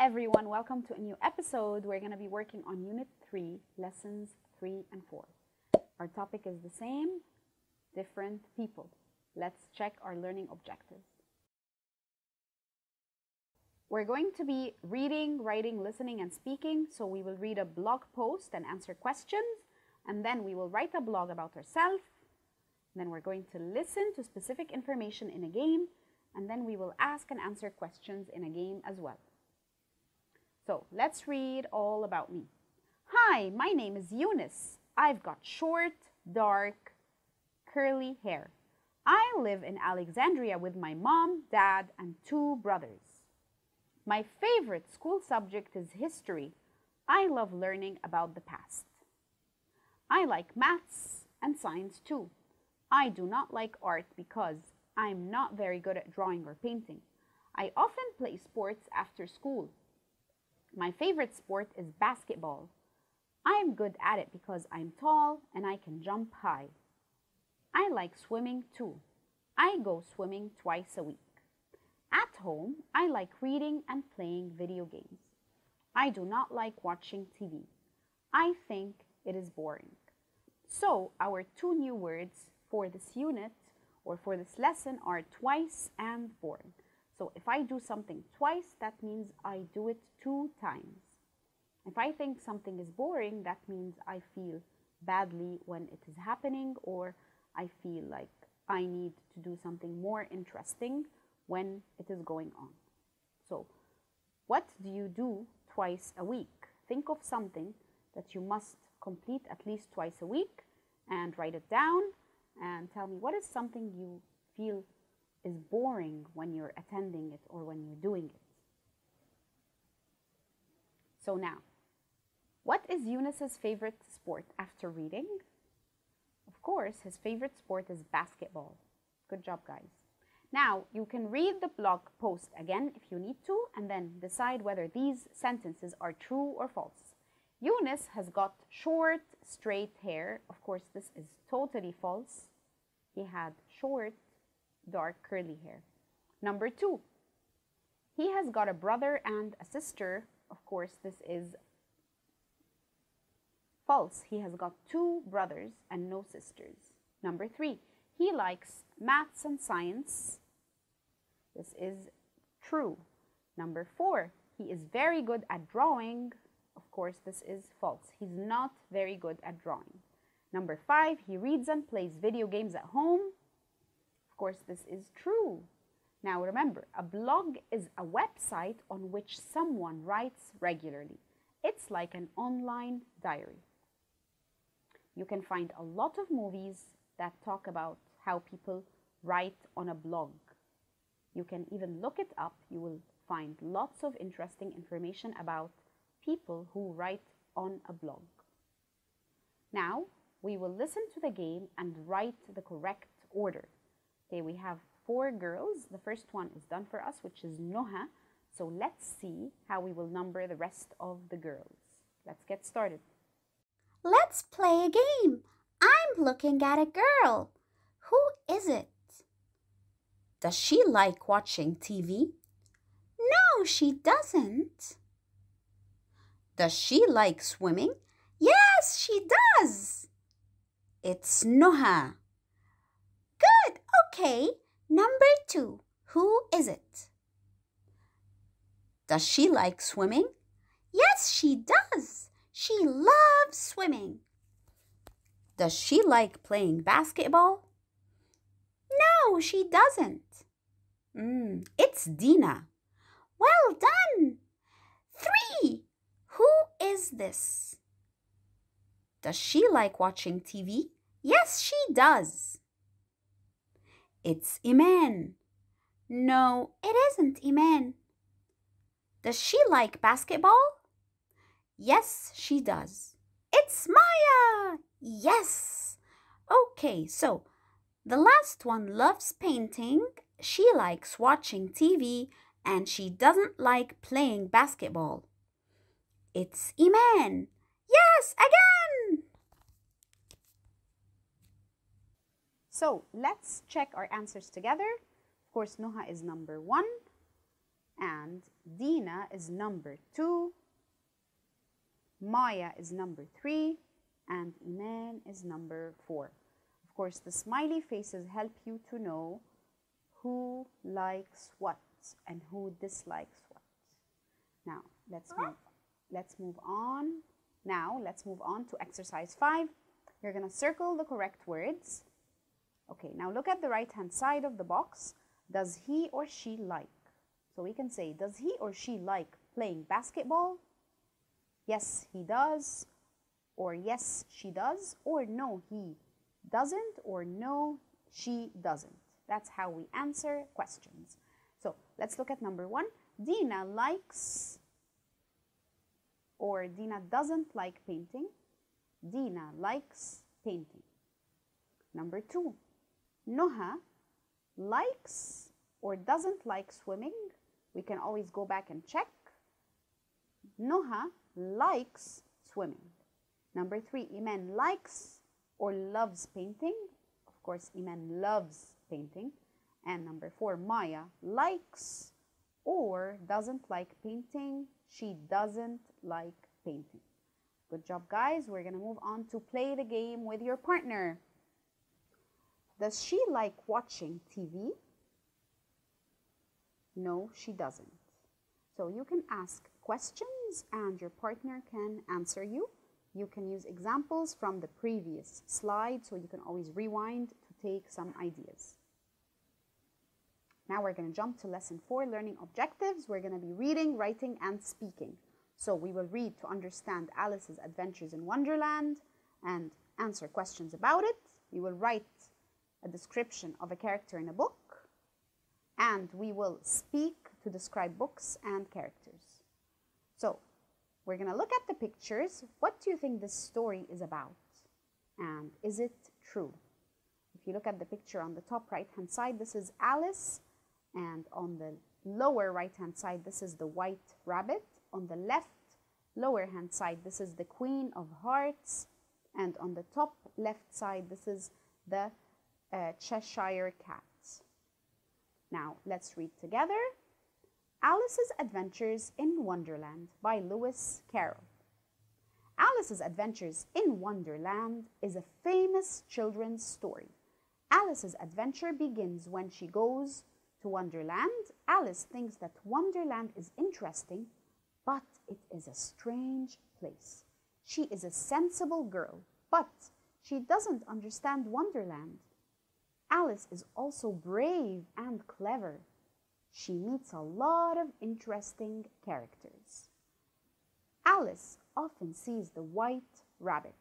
everyone, welcome to a new episode. We're going to be working on Unit 3, Lessons 3 and 4. Our topic is the same, different people. Let's check our learning objectives. We're going to be reading, writing, listening, and speaking. So we will read a blog post and answer questions, and then we will write a blog about ourselves. Then we're going to listen to specific information in a game, and then we will ask and answer questions in a game as well. So let's read all about me. Hi, my name is Eunice. I've got short, dark, curly hair. I live in Alexandria with my mom, dad, and 2 brothers. My favorite school subject is history. I love learning about the past. I like maths and science too. I do not like art because I'm not very good at drawing or painting. I often play sports after school. My favorite sport is basketball. I am good at it because I'm tall and I can jump high. I like swimming too. I go swimming twice a week. At home, I like reading and playing video games. I do not like watching TV. I think it is boring. So, our 2 new words for this unit or for this lesson are twice and boring. So if I do something twice, that means I do it 2 times. If I think something is boring, that means I feel badly when it is happening, or I feel like I need to do something more interesting when it is going on. So what do you do twice a week? Think of something that you must complete at least twice a week and write it down and tell me what is something you feel is boring when you're attending it or when you're doing it. So now, what is Eunice's favorite sport after reading? Of course, his favorite sport is basketball. Good job, guys. Now, you can read the blog post again if you need to, and then decide whether these sentences are true or false. Eunice has got short, straight hair. Of course, this is totally false. He had short, dark, curly hair. Number 2, he has got a brother and a sister. Of course, this is false. He has got 2 brothers and no sisters. Number 3, he likes maths and science. This is true. Number 4, he is very good at drawing. Of course, this is false. He's not very good at drawing. Number 5, he reads and plays video games at home. Of course, this is true. Now remember, a blog is a website on which someone writes regularly. It's like an online diary. You can find a lot of movies that talk about how people write on a blog. You can even look it up. You will find lots of interesting information about people who write on a blog. Now, we will listen to the game and write the correct order. Okay, we have 4 girls. The first one is done for us, which is Noha. So let's see how we will number the rest of the girls. Let's get started. Let's play a game. I'm looking at a girl. Who is it? Does she like watching TV? No, she doesn't. Does she like swimming? Yes, she does. It's Noha. Good. Okay. Number 2. Who is it? Does she like swimming? Yes, she does. She loves swimming. Does she like playing basketball? No, she doesn't. It's Dina. Well done. 3. Who is this? Does she like watching TV? Yes, she does. It's Iman. No, it isn't Iman. Does she like basketball? Yes, she does. It's Maya. Yes. Okay, so the last one loves painting. She likes watching TV and she doesn't like playing basketball. It's Iman. Yes, again. So let's check our answers together. Of course, Noha is number 1. and Dina is number 2, Maya is number 3, and Iman is number 4. Of course, the smiley faces help you to know who likes what and who dislikes what. Now, let's move on. Now, let's move on to exercise 5. You're going to circle the correct words. Okay, now look at the right-hand side of the box. Does he or she like? So we can say, does he or she like playing basketball? Yes, he does. Or yes, she does. Or no, he doesn't. Or no, she doesn't. That's how we answer questions. So let's look at number 1. Dina likes or Dina doesn't like painting. Dina likes painting. Number 2. Noha likes or doesn't like swimming. We can always go back and check. Noha likes swimming. Number 3. Iman likes or loves painting. Of course, Iman loves painting. And number 4. Maya likes or doesn't like painting. She doesn't like painting. Good job, guys. We're going to move on to play the game with your partner. Does she like watching TV? No, she doesn't. So you can ask questions and your partner can answer you. You can use examples from the previous slide, so you can always rewind to take some ideas. Now we're going to jump to lesson 4, learning objectives. We're going to be reading, writing, and speaking. So we will read to understand Alice's adventures in Wonderland and answer questions about it. We will write a description of a character in a book, and we will speak to describe books and characters. So we're going to look at the pictures. What do you think this story is about? And is it true? If you look at the picture on the top right-hand side, this is Alice. And on the lower right-hand side, this is the white rabbit. On the left lower-hand side, this is the Queen of Hearts. And on the top left side, this is the Cheshire Cat. Now, let's read together. Alice's Adventures in Wonderland by Lewis Carroll. Alice's Adventures in Wonderland is a famous children's story. Alice's adventure begins when she goes to Wonderland. Alice thinks that Wonderland is interesting, but it is a strange place. She is a sensible girl, but she doesn't understand Wonderland. Alice is also brave and clever. She meets a lot of interesting characters. Alice often sees the white rabbit.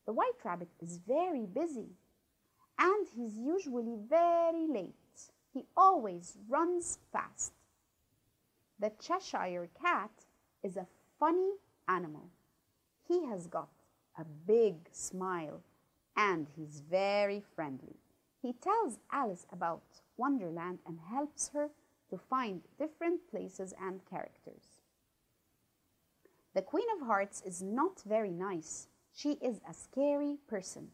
The white rabbit is very busy, and he's usually very late. He always runs fast. The Cheshire Cat is a funny animal. He has got a big smile, and he's very friendly. He tells Alice about Wonderland and helps her to find different places and characters. The Queen of Hearts is not very nice. She is a scary person.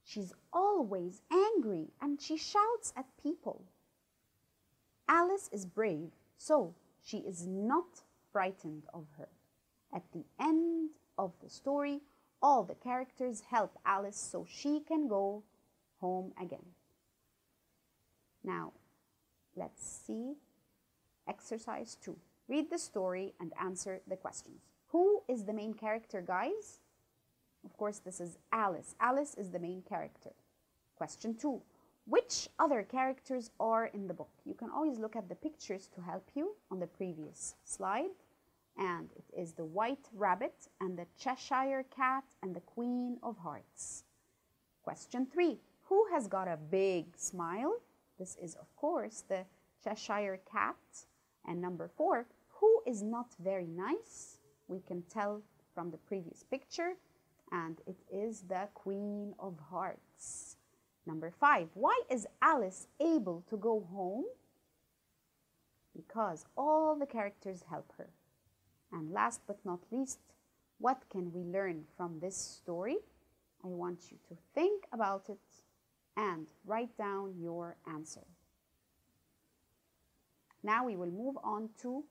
She's always angry and she shouts at people. Alice is brave, so she is not frightened of her. At the end of the story, all the characters help Alice so she can go home again. Now, let's see exercise 2. Read the story and answer the questions. Who is the main character, guys? Of course, this is Alice. Alice is the main character. Question 2. Which other characters are in the book? You can always look at the pictures to help you on the previous slide. And it is the white rabbit and the Cheshire Cat and the Queen of Hearts. Question 3. Who has got a big smile? This is, of course, the Cheshire Cat. And number 4, who is not very nice? We can tell from the previous picture, and it is the Queen of Hearts. Number 5, why is Alice able to go home? Because all the characters help her. And last but not least, what can we learn from this story? I want you to think about it and write down your answer. Now we will move on to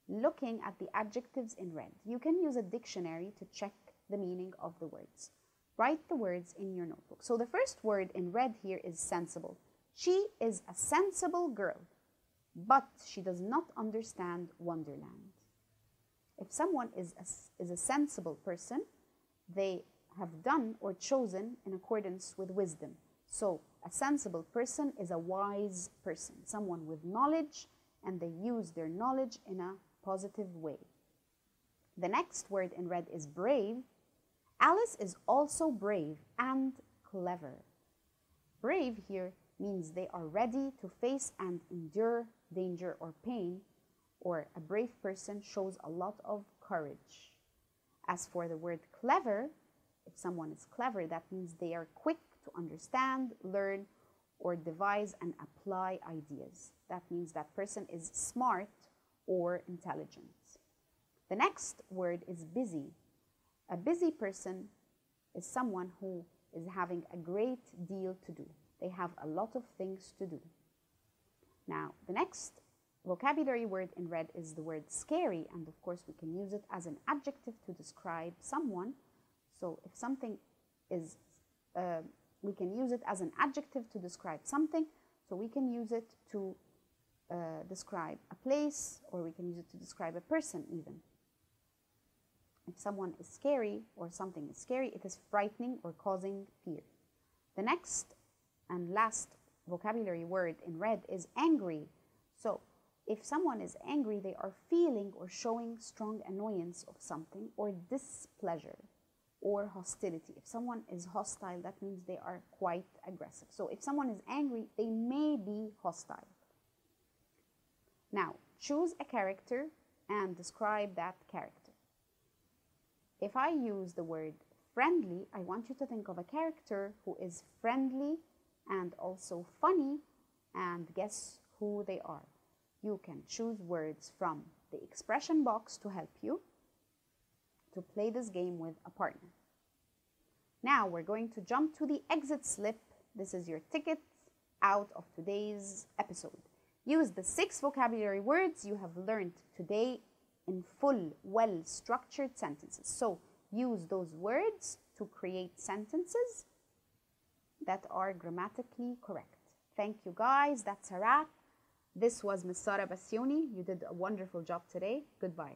looking at the adjectives in red. You can use a dictionary to check the meaning of the words. Write the words in your notebook. So the first word in red here is sensible. She is a sensible girl, but she does not understand Wonderland. If someone is a sensible person, they have done or chosen in accordance with wisdom. So a sensible person is a wise person, someone with knowledge, and they use their knowledge in a positive way. The next word in red is brave. Alice is also brave and clever. Brave here means they are ready to face and endure danger or pain, or a brave person shows a lot of courage. As for the word clever, if someone is clever, that means they are quick to understand, learn, or devise and apply ideas. That means that person is smart or intelligent. The next word is busy. A busy person is someone who is having a great deal to do. They have a lot of things to do. Now, the next vocabulary word in red is the word scary, and of course we can use it as an adjective to describe someone. So if something is, we can use it as an adjective to describe something, so we can use it to describe a place, or we can use it to describe a person even. If someone is scary or something is scary, it is frightening or causing fear. The next and last vocabulary word in red is angry. So if someone is angry, they are feeling or showing strong annoyance of something, or displeasure or hostility. If someone is hostile, that means they are quite aggressive. So if someone is angry, they may be hostile. Now, choose a character and describe that character. If I use the word friendly, I want you to think of a character who is friendly and also funny, and guess who they are. You can choose words from the expression box to help you to play this game with a partner. Now we're going to jump to the exit slip. This is your ticket out of today's episode. Use the 6 vocabulary words you have learned today in full, well-structured sentences. So use those words to create sentences that are grammatically correct. Thank you guys. That's a wrap. This was Ms. Sara Bassioni. You did a wonderful job today. Goodbye.